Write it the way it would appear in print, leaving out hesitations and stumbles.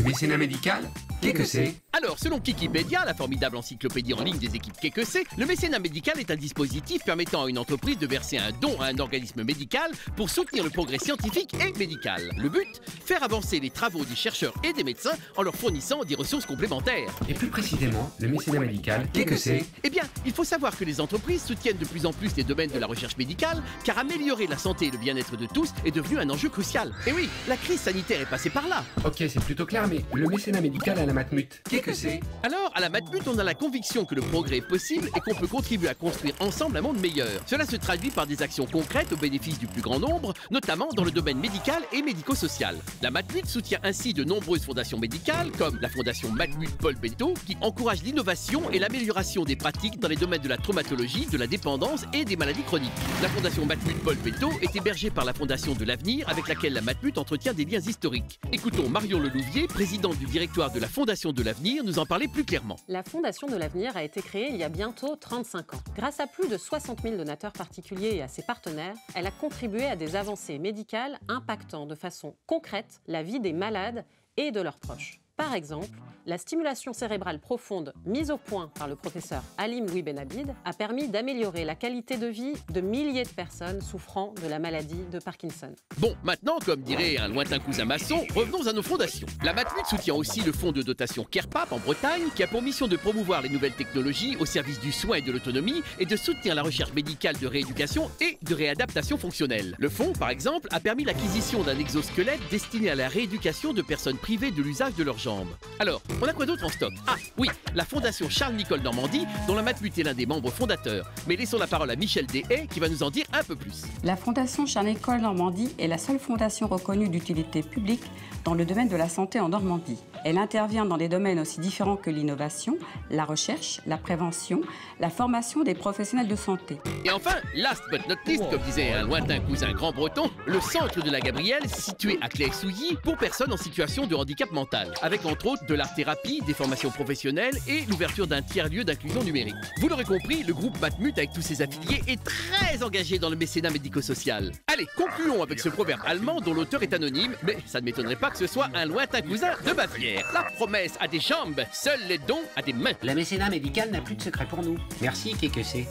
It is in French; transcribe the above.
Le mécénat médical? Qu'est-ce que c'est? Alors, selon Kikipédia, la formidable encyclopédie en ligne des équipes Qu'est-ce que c'est, le mécénat médical est un dispositif permettant à une entreprise de verser un don à un organisme médical pour soutenir le progrès scientifique et médical. Le but? Faire avancer les travaux des chercheurs et des médecins en leur fournissant des ressources complémentaires. Et plus précisément, le mécénat médical? Qu'est-ce que c'est? Eh bien, il faut savoir que les entreprises soutiennent de plus en plus les domaines de la recherche médicale, car améliorer la santé et le bien-être de tous est devenu un enjeu crucial. Et oui, la crise sanitaire est passée par là. Ok, c'est plutôt clair, mais le mécénat médical à la Matmut, qu'est-ce que c'est? Alors, à la Matmut, on a la conviction que le progrès est possible et qu'on peut contribuer à construire ensemble un monde meilleur. Cela se traduit par des actions concrètes au bénéfice du plus grand nombre, notamment dans le domaine médical et médico-social. La Matmut soutient ainsi de nombreuses fondations médicales, comme la fondation Matmut Paul Bento, qui encourage l'innovation et l'amélioration des pratiques dans les domaines de la traumatologie, de la dépendance et des maladies chroniques. La fondation Matmut Paul Bento est hébergée par la fondation de l'Avenir, avec laquelle la Matmut entretient des liens historiques. Écoutons Marion Lelouvier, présidente du directoire de la fondation de l'Avenir, nous en parler plus clairement. La Fondation de l'Avenir a été créée il y a bientôt 35 ans. Grâce à plus de 60 000 donateurs particuliers et à ses partenaires, elle a contribué à des avancées médicales impactant de façon concrète la vie des malades et de leurs proches. Par exemple, la stimulation cérébrale profonde mise au point par le professeur Halim Louis Benabid a permis d'améliorer la qualité de vie de milliers de personnes souffrant de la maladie de Parkinson. Bon, maintenant, comme dirait un lointain cousin maçon, revenons à nos fondations. La Matmut soutient aussi le fonds de dotation CarePap en Bretagne, qui a pour mission de promouvoir les nouvelles technologies au service du soin et de l'autonomie et de soutenir la recherche médicale de rééducation et de réadaptation fonctionnelle. Le fonds, par exemple, a permis l'acquisition d'un exosquelette destiné à la rééducation de personnes privées de l'usage de leurs jambes. Alors, on a quoi d'autre en stock? Ah oui, la fondation Charles-Nicolle Normandie, dont la Matmut est l'un des membres fondateurs. Mais laissons la parole à Michel Dehaye, qui va nous en dire un peu plus. La fondation Charles-Nicolle Normandie est la seule fondation reconnue d'utilité publique dans le domaine de la santé en Normandie. Elle intervient dans des domaines aussi différents que l'innovation, la recherche, la prévention, la formation des professionnels de santé. Et enfin, last but not least, comme disait un lointain cousin grand breton, le centre de la Gabrielle, situé à Claye-Souilly, pour personnes en situation de handicap mental, avec entre autres de l'art-thérapie, des formations professionnelles et l'ouverture d'un tiers-lieu d'inclusion numérique. Vous l'aurez compris, le groupe Matmut, avec tous ses affiliés, est très engagé dans le mécénat médico-social. Allez, concluons avec ce proverbe allemand dont l'auteur est anonyme, mais ça ne m'étonnerait pas que ce soit un lointain cousin de Bavière. La promesse a des jambes, seuls les dons a des mains. Le mécénat médical n'a plus de secret pour nous. Merci, qu'est-ce que c'est?